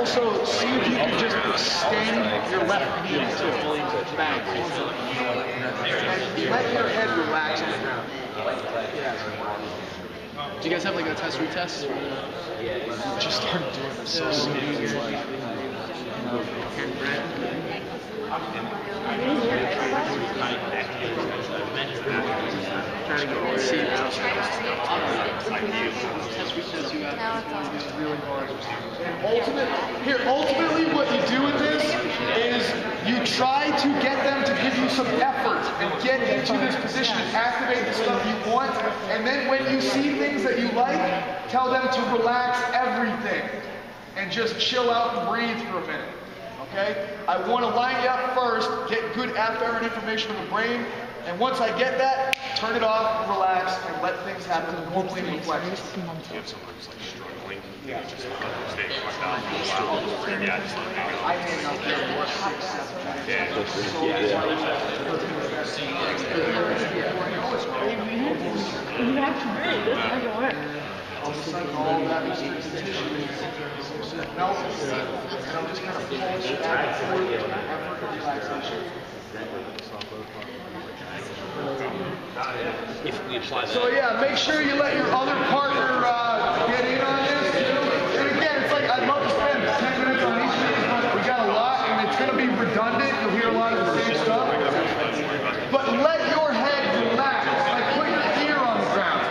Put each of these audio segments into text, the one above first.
also see if you can just extend your left knee too. Back. And let your head relax on the ground. Do you guys have like a test retest? Just started doing this so soon. It's like, trying to get all see really hard. And ultimately what you do with this is you try to get them to give you some effort and get into this position and activate the stuff you want. And then when you see things that you like, tell them to relax everything and just chill out and breathe for a minute. Okay? I want to line you up first, get good afferent information from the brain, and once I get that, turn it off, relax, and let things happen normally in the flex. You have someone who's like struggling, just stay quite down for a while. Yeah, just let it I hang out there and watch 6, 7 all of a sudden, all that restricted tissue melts, and I'm just kind of pulling it back and forth, effort of relaxation. If we apply that. So yeah, make sure you let your other partner get in on this. And again, it's like I'd love to spend 10 minutes on each of these, but we got a lot, and it's going to be redundant. You'll hear a lot of the same stuff. But let your head relax. Like put your ear on the ground.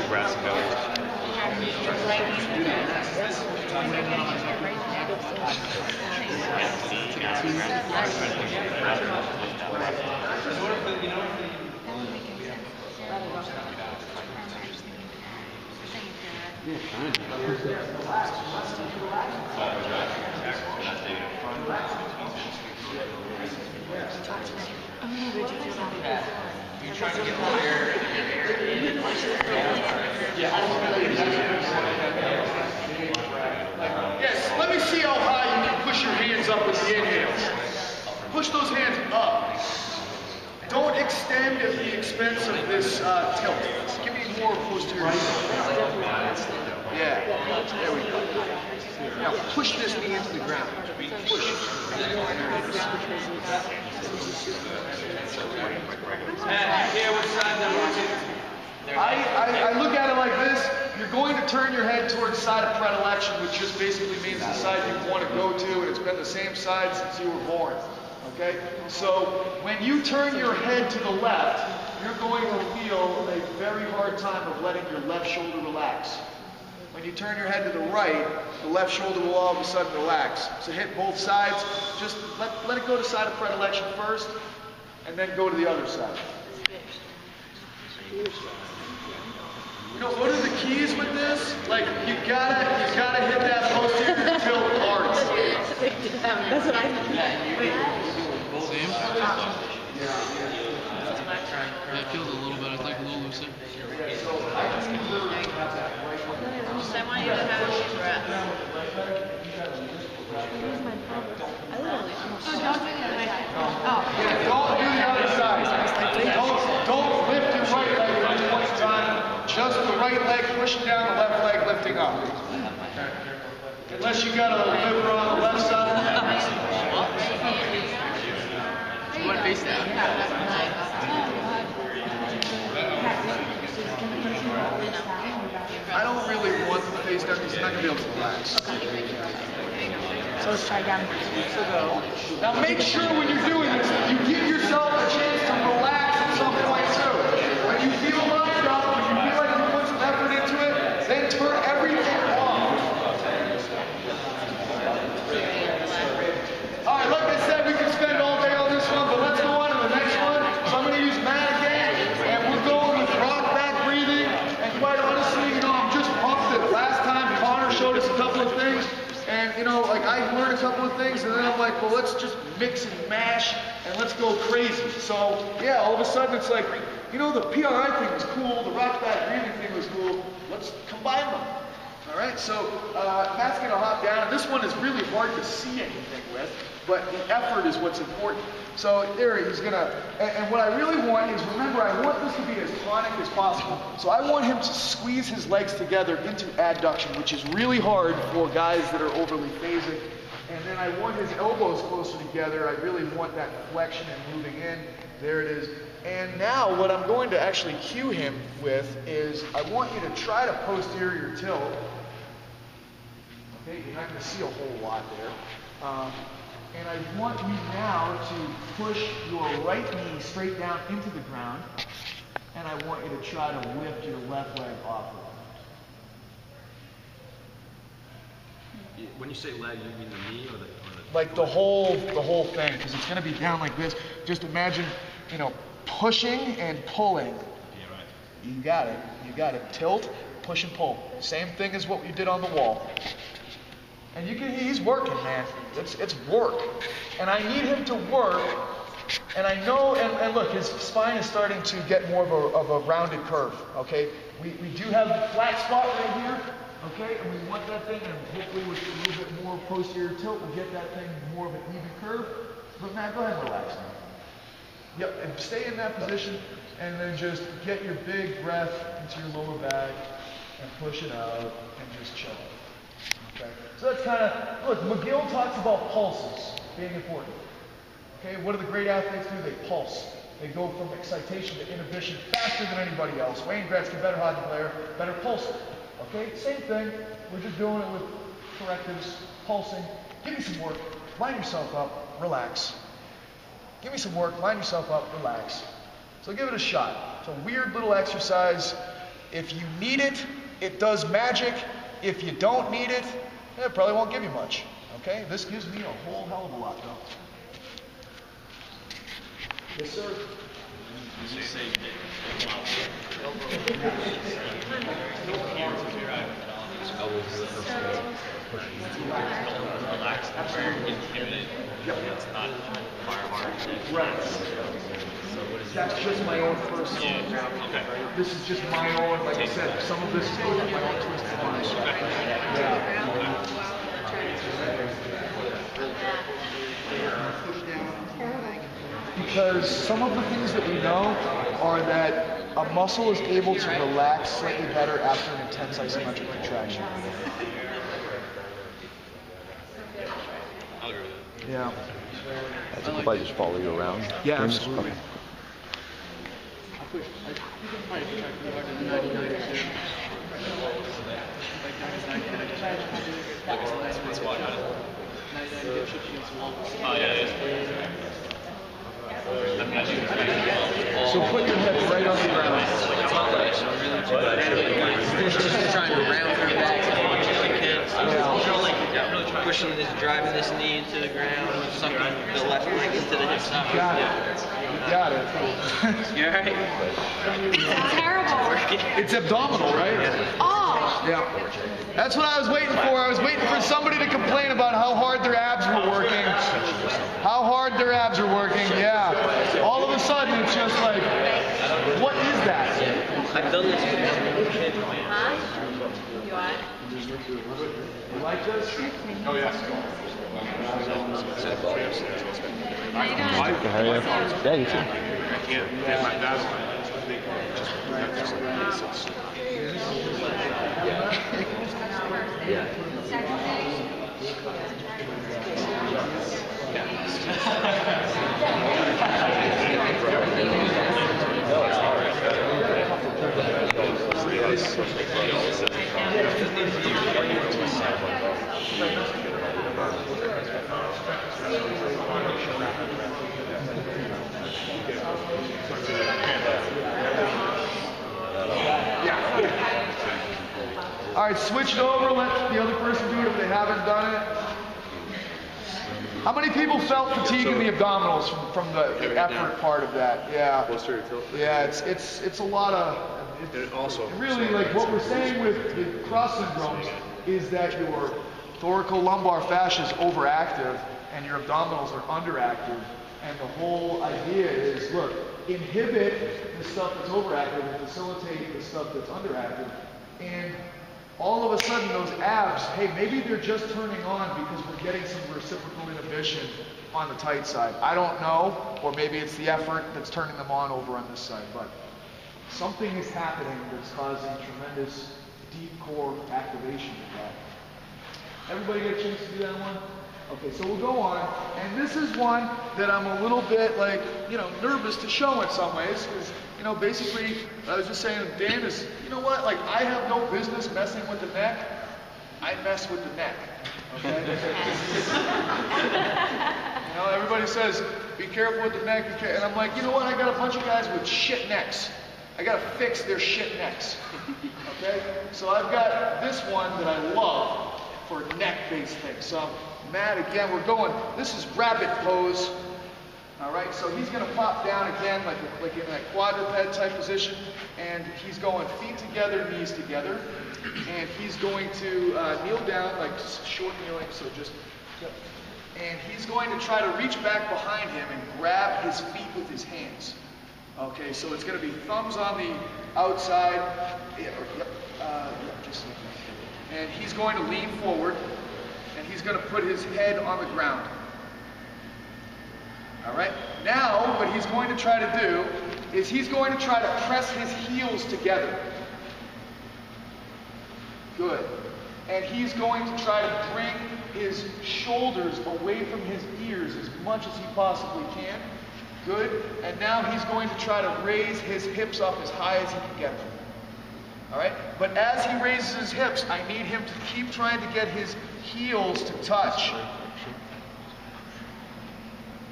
Grass and belly. You're trying to get higher. Yes, let me see how high you can push your hands up with the inhales. Push those hands up. Don't extend at the expense of this tilt. Give me more posterior. Yeah, there we go. Now push this knee into the ground. Push. I look at it like this. You're going to turn your head towards side of predilection, which just basically means the side you want to go to, and it's been the same side since you were born. Okay? So when you turn your head to the left, you're going to feel a very hard time of letting your left shoulder relax. When you turn your head to the right, the left shoulder will all of a sudden relax. So hit both sides. Just let it go to side of predilection first, and then go to the other side. You know, what are the keys with this? Like, you gotta hit that posterior tilt hard. That's what I think. Same? Yeah, it feels a little bit, it's like a little looser. I want you to have a breath. Yeah, don't do the other side. Don't lift your right leg at any point in time. Just the right leg pushing down, the left leg lifting up. Unless you got a liver on the left side. You want to face down? I don't really want the face down because you're not going to be able to relax. So let's try down. Now make sure when you're doing this, you give yourself a chance to relax at some point too. When you feel lined up, when you feel like you put some effort into it, then turn everything off. Alright, like I said, we can spend all day on this one, but let's go on to the next one. So I'm going to use Matt again, and we're going with rock back breathing. And quite honestly, you know, I'm just pumped that last time Connor showed us a couple of things. And, you know, like I learned a couple of things, and then I'm like, well, let's just mix and mash, and let's go crazy. So, yeah, all of a sudden it's like, you know, the PRI thing was cool, the rock back breathing thing was cool, let's combine them. All right, so Matt's going to hop down, and this one is really hard to see anything with. but the effort is what's important. So there, he's gonna, and what I really want is, remember, I want this to be as tonic as possible. So I want him to squeeze his legs together into adduction, which is really hard for guys that are overly phasic. And then I want his elbows closer together. I really want that flexion and moving in. There it is. And now what I'm going to actually cue him with is, I want you to try to posterior tilt. Okay, you're not going to see a whole lot there. And I want you now to push your right knee straight down into the ground. And I want you to try to lift your left leg off of it. When you say leg, you mean the knee or the like the whole thing, because it's going to be down like this. Just imagine, you know, pushing and pulling. Yeah, right. You got it. You got it. Tilt, push and pull. Same thing as what you did on the wall. And you can, he's working, man. It's work. And I need him to work. And I know, and look, his spine is starting to get more of a rounded curve, okay? We do have a flat spot right here, okay? And we want that thing, and hopefully with a little bit more posterior tilt, we'll get that thing more of an even curve. But man, go ahead and relax now. Yep, and stay in that position, and then just get your big breath into your lower back, and push it out, and just chill. Okay? So that's kind of, look, McGill talks about pulses being important. Okay, what do the great athletes do? They pulse. They go from excitation to inhibition faster than anybody else. Wayne Gretzky, better hockey player, better pulser. Okay, same thing. We're just doing it with correctives, pulsing. Give me some work. Line yourself up. Relax. Give me some work. Line yourself up. Relax. So give it a shot. It's a weird little exercise. If you need it, it does magic. If you don't need it, it probably won't give you much. Okay, this gives me a whole hell of a lot, though. Yes, sir. You say relax, very intimidated. It's not fire hard. Right. So what is That's just my own personal. Okay. This is just my own, like I said, some of this is my own twist of mine. Yeah. Because some of the things that we know are that a muscle is able to relax slightly better after an intense isometric contraction. Yeah. As if I just follow you around. Yeah, Things? absolutely. Okay. I think I might have tried harder than 99 too. Like 99. Like it's wide. 99 dip shift against the wall. Oh yeah. So put your head right on the ground. Just trying to round her back as much as you can. Really pushing this, driving this knee into the ground, sucking the left leg into the hip socket. Got it. You got it. You alright? It's terrible. It's abdominal, right? Oh. Yeah. That's what I was waiting for. I was waiting for somebody to complain about how hard their abs were working. How hard their abs are working. Yeah. All of a sudden, it's just like, what is that? I've done this before. Huh? You want? You like this? Oh, yes. How you doing? Okay, how are you? Yeah, you too. I can't get my dad's All right, switch it over. Let the other person do it if they haven't done it. How many people felt fatigue in the abdominals from the effort part of that? Yeah. Yeah, it's a lot of. Really, like what we're saying with the cross syndromes is that your thoracolumbar fascia is overactive and your abdominals are underactive. And the whole idea is, look, inhibit the stuff that's overactive and facilitate the stuff that's underactive. And all of a sudden those abs, hey, maybe they're just turning on because we're getting some reciprocal inhibition on the tight side. I don't know, or maybe it's the effort that's turning them on over on this side, but something is happening that's causing tremendous deep core activation of that. Everybody get a chance to do that one? Okay, so we'll go on, and this is one that I'm a little bit like, nervous to show in some ways, because, basically, I was just saying, Dan is, you know what, like, I have no business messing with the neck. I mess with the neck, okay? Everybody says, be careful with the neck, and I'm like, you know what, I got a bunch of guys with shit necks. I gotta fix their shit necks, okay? So I've got this one that I love for neck-based things. So Matt, again, we're going, this is rabbit pose. All right, so he's gonna pop down again like in that quadruped type position, and he's going feet together, knees together, and he's going to kneel down, like short kneeling, so just, and he's going to try to reach back behind him and grab his feet with his hands. Okay, so it's gonna be thumbs on the outside, just like that. And he's going to lean forward, and he's going to put his head on the ground. All right? Now, what he's going to try to do is he's going to try to press his heels together. Good. And he's going to try to bring his shoulders away from his ears as much as he possibly can. Good. And now he's going to try to raise his hips up as high as he can get them. All right? But as he raises his hips, I need him to keep trying to get his heels to touch.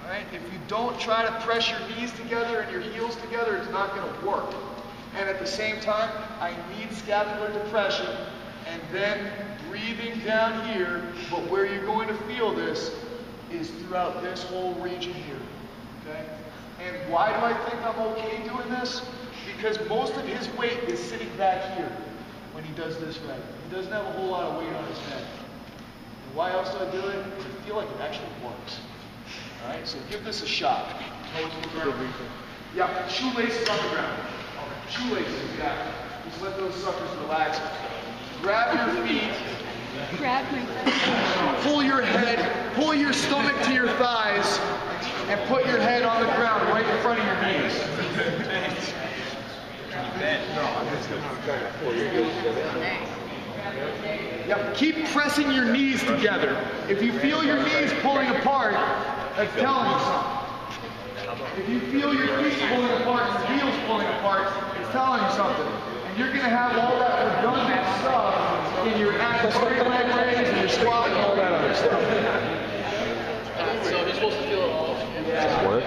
All right? If you don't try to press your knees together and your heels together, it's not going to work. And at the same time, I need scapular depression and then breathing down here. But where you're going to feel this is throughout this whole region here. Okay? And why do I think I'm okay doing this? Because most of his weight is sitting back here when he does this right. He doesn't have a whole lot of weight on his head. And why else do I do it? Because I feel like it actually works. All right, so give this a shot. Yeah, shoelaces on the ground. Shoelaces, yeah. Just let those suckers relax. Grab your feet. Grab my Pull your head, pull your stomach to your thighs, and put your head on the ground right in front of your knees. Yep, keep pressing your knees together. If you feel your knees pulling apart, that's telling you something. If you feel your feet pulling apart and your heels pulling apart, it's telling you something. And you're going to have all that redundant stuff in your accessory leg raise and your squat and all that other stuff. So you're supposed to feel it all. What?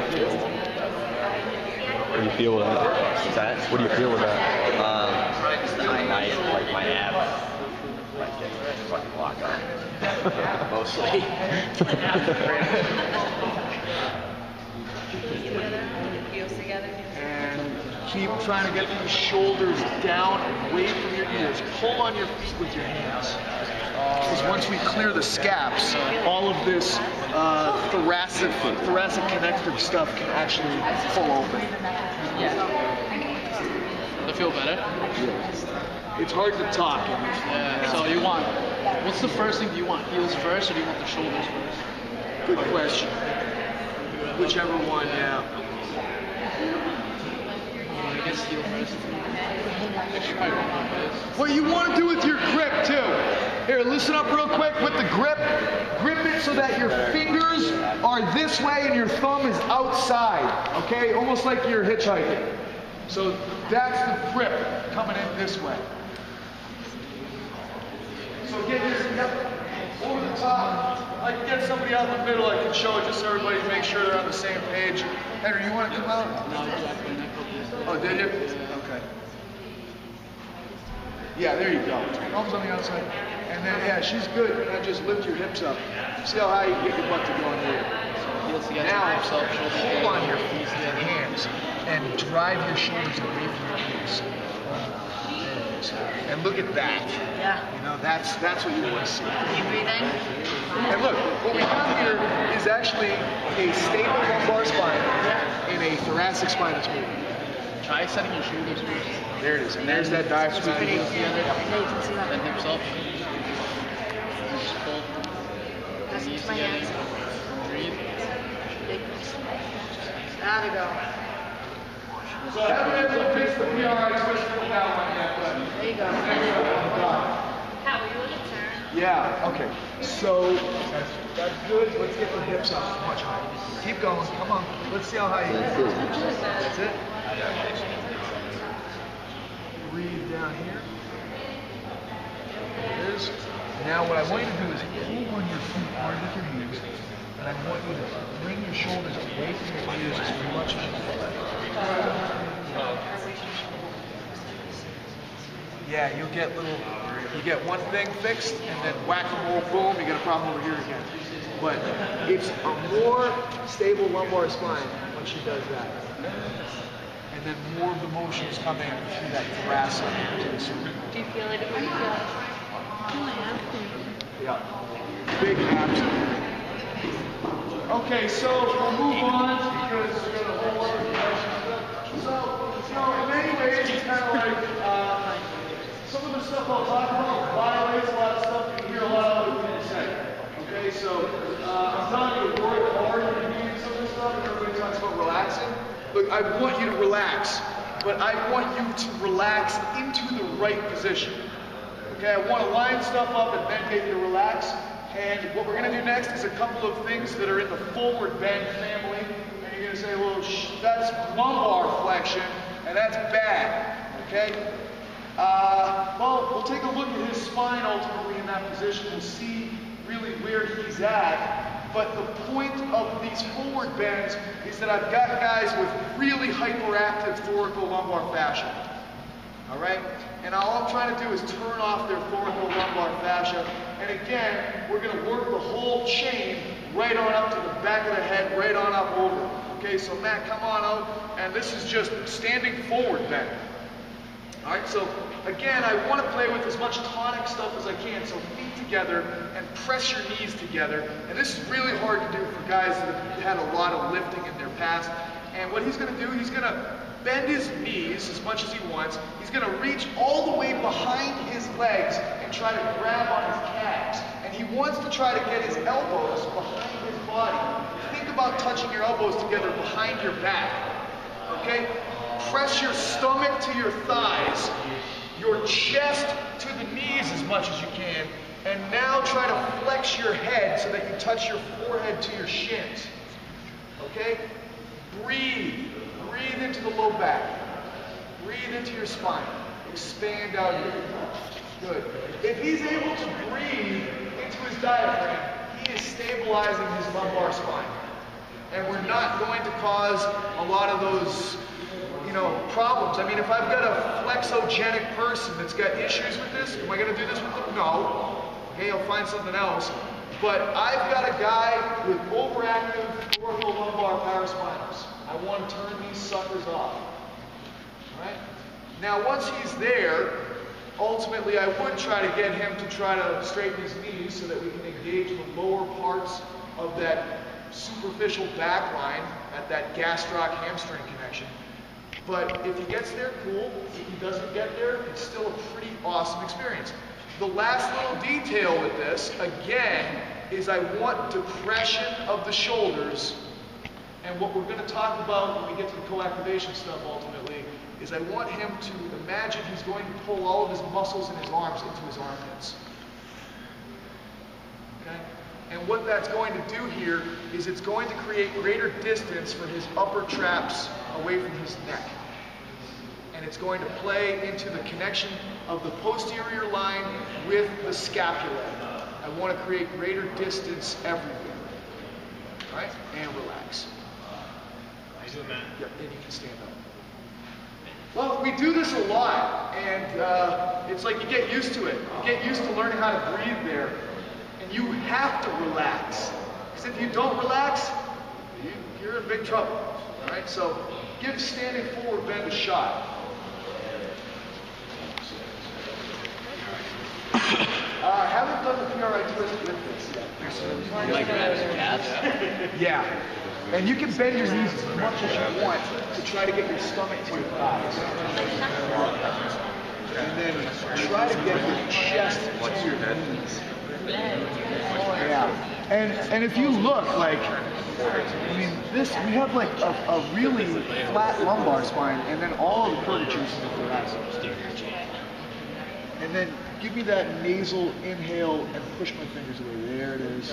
What do you feel with that? What's that? What do you feel with that? Like my abs, like get fucking lock up. Mostly. Heels together. And keep trying to get these shoulders down and away from your ears. Pull on your feet with your hands. Because once we clear the scaps, all of this thoracic connective stuff can actually pull open. Does it feel better? It's hard to talk. Yeah. So you want, what's the first thing? Do you want heels first or do you want the shoulders first? Good question. Whichever one, yeah. I guess heel first. Actually, probably wrong with this. What you want to do with your grip too. Here, listen up real quick with the grip. Grip it so that your fingers are this way and your thumb is outside. Okay? Almost like you're hitchhiking. So that's the grip coming in this way. So get your, over the top. I can get somebody out in the middle. I can show it just so everybody makes sure they're on the same page. Henry, you want to come out? No, exactly. Oh, did you? Okay. Yeah, there you go. Thumbs on the outside. And then, yeah, she's good. Now just lift your hips up. See how high you can get your butt to go in there. Heels together. Now, Hips up, shoulders hold together. on your feet and hands and drive your shoulders away from your knees. And look at that. Yeah. You know, that's what you want to see. Can you breathe in? And look, what we have here is actually a stable lumbar spine and a thoracic spine that's moving. Try setting your shoulders first. There it is. And there's that diaphragm. Putting it together. Yeah, you can see that. Then hips up. Just pull. Press into my hands. Breathe. Big press. Gotta go. So I haven't been able to fix the PRI twist with that one yet, but There you go. How are you looking, sir? yeah, okay. So that's good. Let's get the hips up much higher. Keep going. Come on. Let's see how high you get. That's it. Breathe down here. There it is. Now what I want you to do is pull on your feet hard with your knees, and I want you to bring your shoulders away from your ears as much as you can. Yeah, you get one thing fixed, and then whack-a-mole, boom, you get a problem over here again. But it's a more stable lumbar spine when she does that. And then more of the motion is coming through that thoracic to the cervical. Do you feel it? How do you feel it? Yeah. Big abs. Okay, so we'll move on because we're going to whole other direction. So in many ways, it's kind of like some of the stuff I'll talk about violates a lot of stuff you hear a lot of other people say. Okay, so I'm telling you, work hard and doing some of this stuff, and everybody talks about relaxing. Look, I want you to relax, but I want you to relax into the right position. Okay, I want to line stuff up and then get you to relax. And what we're going to do next is a couple of things that are in the forward bend family. And you're going to say, well, that's lumbar flexion, and that's bad. Okay? Well, we'll take a look at his spine ultimately in that position. We'll see really where he's at. But the point of these forward bends is that I've got guys with really hyperactive thoracolumbar fascia. All right? And all I'm trying to do is turn off their thoracolumbar fascia. And again, we're going to work the whole chain right on up to the back of the head, right on up over. Okay, so Matt, come on out. And this is just standing forward bend. All right, so again, I want to play with as much tonic stuff as I can. So feet together and press your knees together. And this is really hard to do for guys that have had a lot of lifting in their past. And what he's going to do, he's going to bend his knees as much as he wants. He's going to reach all the way behind his legs and try to grab on his calves. And he wants to try to get his elbows behind his body. Think about touching your elbows together behind your back. Okay? Press your stomach to your thighs, your chest to the knees as much as you can, and now try to flex your head so that you touch your forehead to your shins. Okay? Breathe. Breathe into the low back. Breathe into your spine. Expand out here. Good. If he's able to breathe into his diaphragm, he is stabilizing his lumbar spine. And we're not going to cause a lot of those, problems. I mean, if I've got a flexogenic person that's got issues with this, am I going to do this with them? No. Okay, I'll find something else. But I've got a guy with overactive thoracolumbar paraspinals. I want to turn these suckers off. All right? Now, once he's there, ultimately I would try to get him to try to straighten his knees so that we can engage the lower parts of that superficial back line at that gastroc hamstring connection. But if he gets there, cool. If he doesn't get there, it's still a pretty awesome experience. The last little detail with this, again, is I want depression of the shoulders. And what we're going to talk about when we get to the co-activation stuff ultimately is I want him to imagine he's going to pull all of his muscles in his arms into his armpits. Okay? And what that's going to do here is it's going to create greater distance for his upper traps away from his neck. And it's going to play into the connection of the posterior line with the scapula. I want to create greater distance everywhere. All right? And relax. Yep, and you can stand up. Well, we do this a lot, and it's like you get used to it. You get used to learning how to breathe there, and you have to relax. Because if you don't relax, you're in big trouble. All right, so give standing forward bend a shot. I haven't done the PRI twist with this yet. Like that as calves? Yeah. And you can bend your knees as much as you want to try to get your stomach to your thighs. And then try to get your chest to your knees. Yeah. And if you look, like, I mean, we have like a really flat lumbar spine, and then all of the curvatures in the thoracic. And then give me that nasal inhale and push my fingers away. There it is.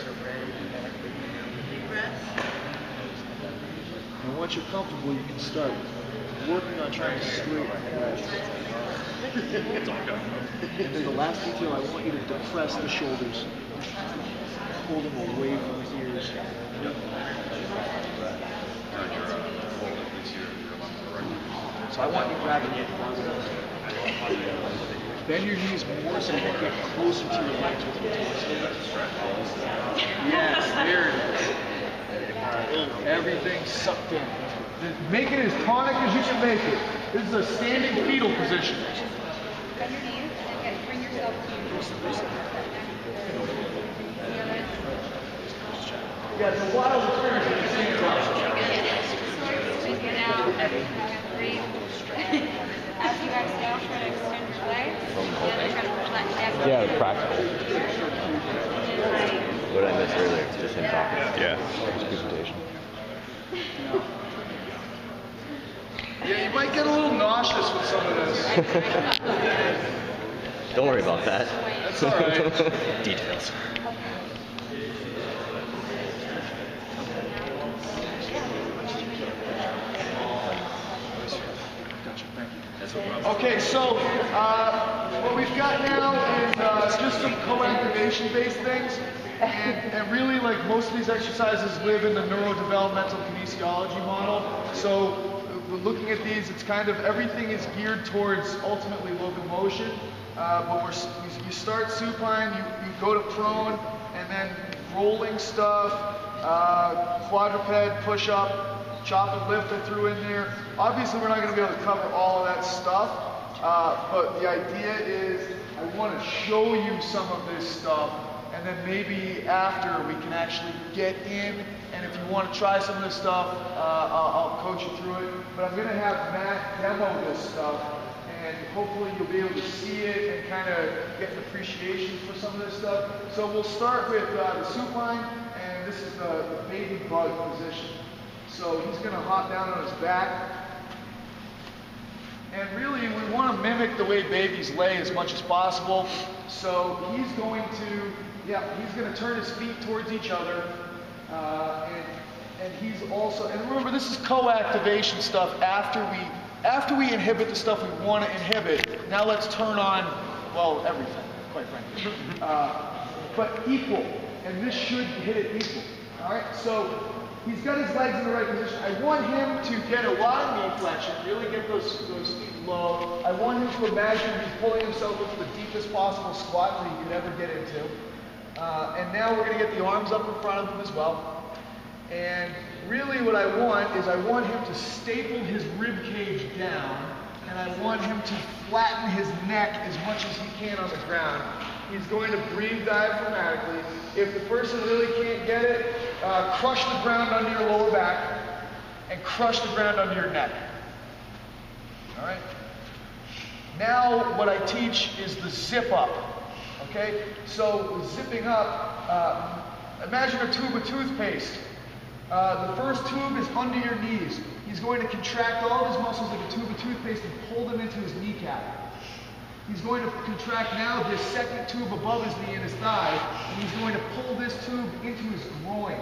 And once you're comfortable, you can start working on trying to straighten that. It's all good. And then the last detail, I want you to depress the shoulders. Pull them away from the ears. So I want you grabbing it. Bend your knees more so you can get closer to your legs with your torso. Yes, there it is. Everything sucked in. Make it as tonic as you can make it. This is a standing fetal position. Bend your knees and bring yourself to Yeah, it's a wild experience at the same time. Squeeze it out. Breathe. As you exhale, try to extend your legs. And then try to flatten down. Yeah, practical. What I missed earlier, just him talking. Yeah. His presentation. Yeah, you might get a little nauseous with some of this. Don't worry about that. That's all right. Details. Okay, so what we've got now is just some co-activation based things. And really, like, most of these exercises live in the neurodevelopmental kinesiology model. So we're looking at these, it's kind of, everything is geared towards ultimately locomotion. But you start supine, you go to prone, and then rolling stuff, quadruped, push-up, chop and lift I threw in there. Obviously, we're not going to be able to cover all of that stuff, but the idea is I want to show you some of this stuff, and then maybe after we can actually get in, and if you want to try some of this stuff, I'll coach you through it. But I'm going to have Matt demo this stuff, and hopefully you'll be able to see it and kind of get an appreciation for some of this stuff. So we'll start with the supine, and this is the baby bug position. So he's going to hop down on his back. And really, we want to mimic the way babies lay as much as possible. So he's going to turn his feet towards each other. And he's also, and remember, this is co-activation stuff after we inhibit the stuff we want to inhibit. Now let's turn on, well, everything, quite frankly. But equal, and this should hit it equal. All right, so he's got his legs in the right position. I want him to get a lot of knee flexion, really get those feet low. I want him to imagine he's pulling himself into the deepest possible squat that he could ever get into. And now we're going to get the arms up in front of him as well. And really what I want is I want him to staple his rib cage down, and I want him to flatten his neck as much as he can on the ground. He's going to breathe diaphragmatically. If the person really can't get it, crush the ground under your lower back and crush the ground under your neck. All right? Now what I teach is the zip up. Okay? So zipping up, imagine a tube of toothpaste. The first tube is under your knees. He's going to contract all of his muscles like a tube of toothpaste and pull them into his kneecap. He's going to contract now this second tube above his knee and his thigh, and he's going to pull this tube into his groin.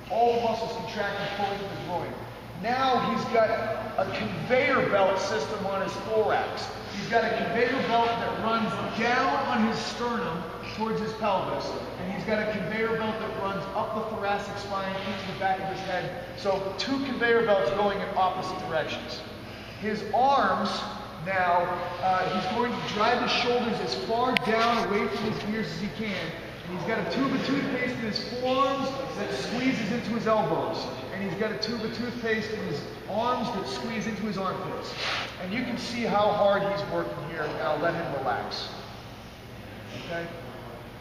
All the muscles contract and pull into his groin. Now he's got a conveyor belt system on his thorax. He's got a conveyor belt that runs down on his sternum towards his pelvis, and he's got a conveyor belt that runs up the thoracic spine into the back of his head. So 2 conveyor belts going in opposite directions. His arms, now, he's going to drive his shoulders as far down away from his ears as he can. And he's got a tube of toothpaste in his forearms that squeezes into his elbows. And he's got a tube of toothpaste in his arms that squeeze into his armpits. And you can see how hard he's working here, and I'll let him relax. Okay?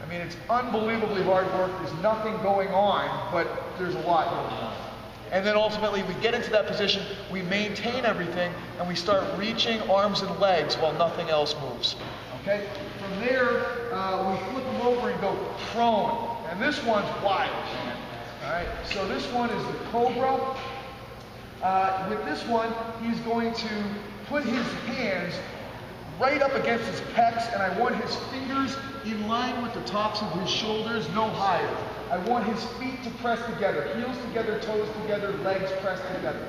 I mean, it's unbelievably hard work. There's nothing going on, but there's a lot going on. And then ultimately we get into that position, we maintain everything, and we start reaching arms and legs while nothing else moves. Okay? From there, we flip them over and go prone. And this one's wild, man. All right? So this one is the Cobra. With this one, he's going to put his hands right up against his pecs, and I want his fingers in line with the tops of his shoulders, no higher. I want his feet to press together, heels together, toes together, legs pressed together.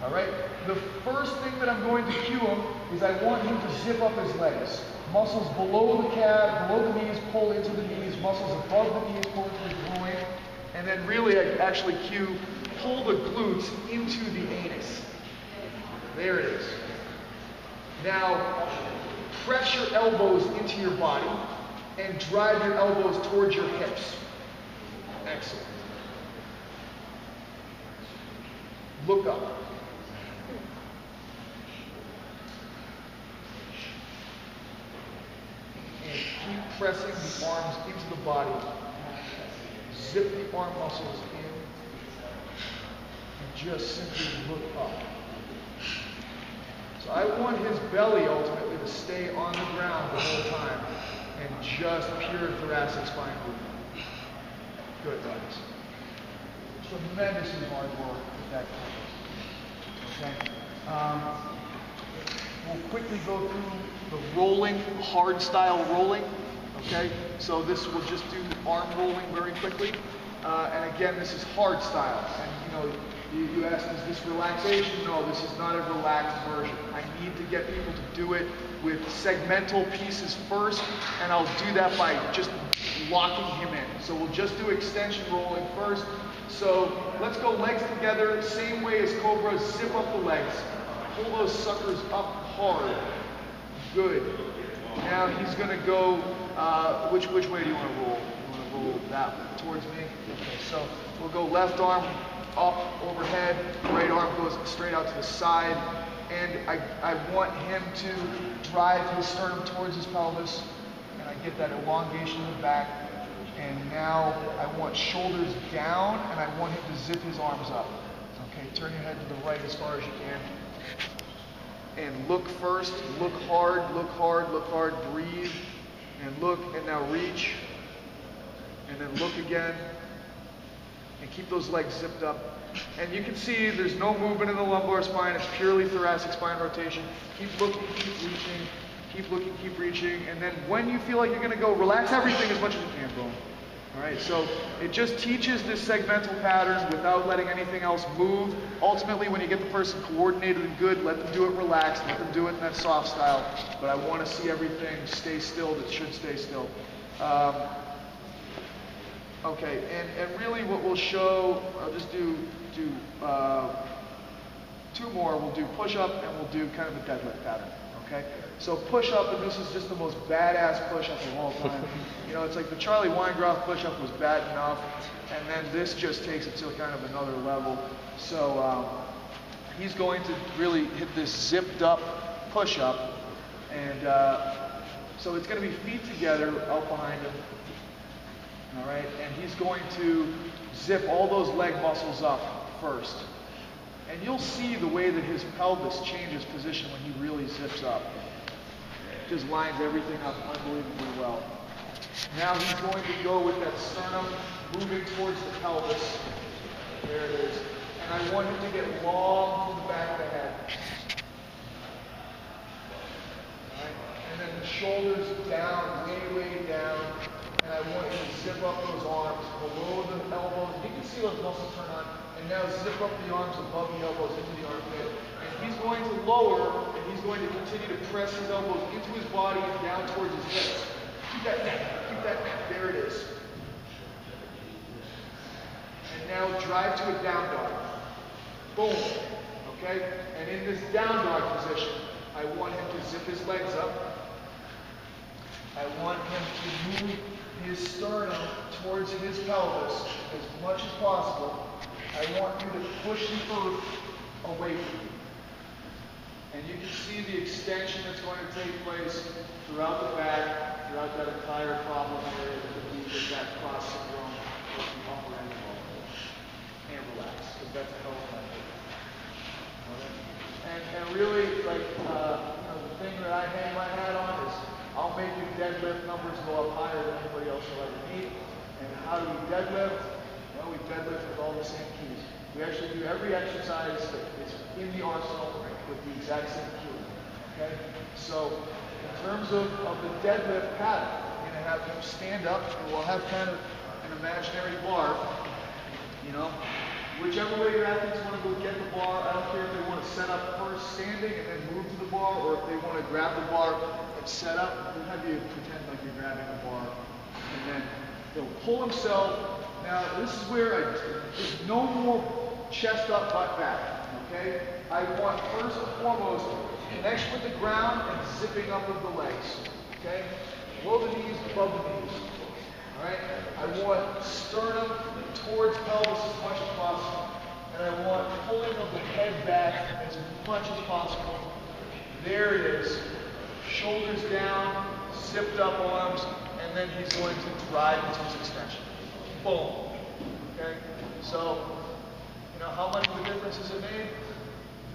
All right? The first thing that I'm going to cue him is I want him to zip up his legs. Muscles below the calf, below the knees, pull into the knees. Muscles above the knees, pull into the groin. And then really I actually cue, pull the glutes into the anus. There it is. Now, press your elbows into your body and drive your elbows towards your hips. Excellent. Look up. And keep pressing the arms into the body. Zip the arm muscles in. And just simply look up. So I want his belly ultimately to stay on the ground the whole time and just pure thoracic spine movement. Good, guys. Tremendously hard work with that kind of. Okay. We'll quickly go through the rolling, hard style rolling. Okay. So this will just do the arm rolling very quickly. And again, this is hard style. And you asked, is this relaxation? No, this is not a relaxed version. I need to get people to do it with segmental pieces first, and I'll do that by just locking him in. So we'll just do extension rolling first. So let's go legs together, same way as Cobra, zip up the legs. Pull those suckers up hard. Good. Now he's gonna go, which way do you wanna roll? You wanna roll that towards me? Okay, so we'll go left arm up, overhead, right arm goes straight out to the side, and I want him to drive his sternum towards his pelvis, and I get that elongation in the back, and now I want shoulders down, and I want him to zip his arms up. Okay, turn your head to the right as far as you can, and look first, look hard, look hard, look hard, breathe, and look, and now reach, and then look again, and keep those legs zipped up. And you can see there's no movement in the lumbar spine. It's purely thoracic spine rotation. Keep looking, keep reaching. Keep looking, keep reaching. And then when you feel like you're going to go, relax everything as much as you can, boom. All right, so it just teaches this segmental pattern without letting anything else move. Ultimately, when you get the person coordinated and good, let them do it relaxed. Let them do it in that soft style. But I want to see everything stay still that should stay still. Okay, and really what we'll show, I'll just do two more. We'll do push-up and we'll do kind of a deadlift pattern, okay? So push-up, and this is just the most badass push-up of all time. It's like the Charlie Weingroff push-up was bad enough, and then this just takes it to kind of another level. So he's going to really hit this zipped up push-up, and so it's going to be feet together out behind him. All right, and he's going to zip all those leg muscles up first. And you'll see the way that his pelvis changes position when he really zips up. Just lines everything up unbelievably well. Now he's going to go with that sternum moving towards the pelvis. There it is. And I want him to get long to the back of the head. All right, and then the shoulders down, way down. And I want you to zip up those arms below the elbows. You can see those muscles turn on. And now zip up the arms above the elbows into the armpit. And he's going to lower, and he's going to continue to press his elbows into his body and down towards his hips. Keep that neck. Keep that neck. There it is. And now drive to a down dog. Boom. Okay? And in this down dog position, I want him to zip his legs up. I want him to move his sternum towards his pelvis as much as possible. I want you to push the earth away from you. And you can see the extension that's going to take place throughout the back, throughout that entire problem area that we with that cross syndrome with the upper end of hammer lax, because that's a hell of a method. And really, like, the thing that I hang my hat on is I'll make your deadlift numbers go up higher than anybody else will ever need. And how do we deadlift? Well, we deadlift with all the same keys. We actually do every exercise that is in the arsenal with the exact same cue. Okay? So, in terms of the deadlift pattern, we're going to have him stand up, and we'll have kind of an imaginary bar, whichever way your athletes want to go get the bar. I don't care if they want to set up first standing and then move to the bar, or if they want to grab the bar and set up. We'll have you pretend like you're grabbing the bar, and then they'll pull himself. Now, this is where there's no more chest up, butt back, okay? I want first and foremost connection with the ground and zipping up of the legs, okay? Below the knees, above the knees, all right? I want sternum towards pelvis as much as possible, and I want pulling of the head back as much as possible. There it is. Shoulders down, zipped up arms, and then he's going to drive into his extension. Boom. Okay? So, how much of a difference has it made?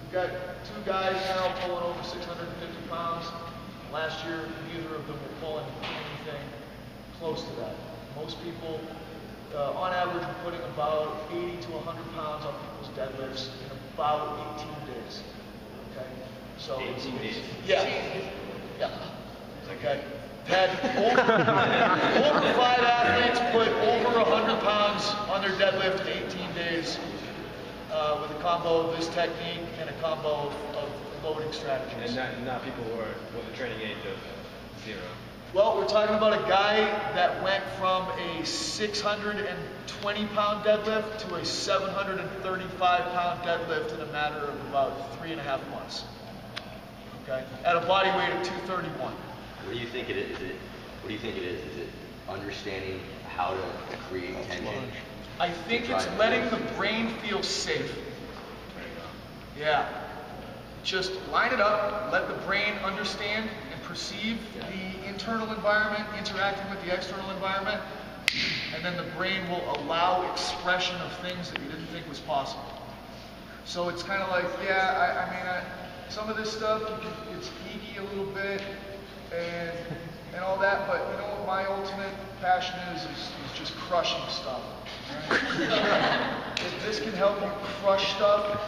We've got 2 guys now pulling over 650 pounds. Last year, neither of them were pulling anything close to that. Most people, on average, are putting about 80 to 100 pounds on people's deadlifts in about 18 days. Okay? So 18 days? Yeah. Yeah. Okay. Had over 5 athletes put over 100 pounds on their deadlift in 18 days with a combo of this technique and a combo of loading strategies. And not people who are with a training age of 0. Well, we're talking about a guy that went from a 620 pound deadlift to a 735 pound deadlift in a matter of about 3.5 months. Okay? At a body weight of 231. What do you think it is? What do you think it is? Is it understanding how to create tension? I think it's letting the brain feel safe. Yeah. Just line it up, let the brain understand and perceive the internal environment interacting with the external environment, and then the brain will allow expression of things that you didn't think was possible. So it's kind of like, yeah, I mean, some of this stuff, it's geeky a little bit, and all that, but you know what my ultimate passion is just crushing stuff. Right? If this can help you crush stuff,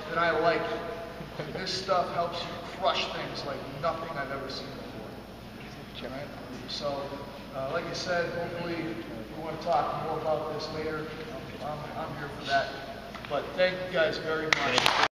then I like it. This stuff helps you crush things like nothing I've ever seen before. Right? So, like I said, hopefully we want to talk more about this later. I'm here for that. But thank you guys very much.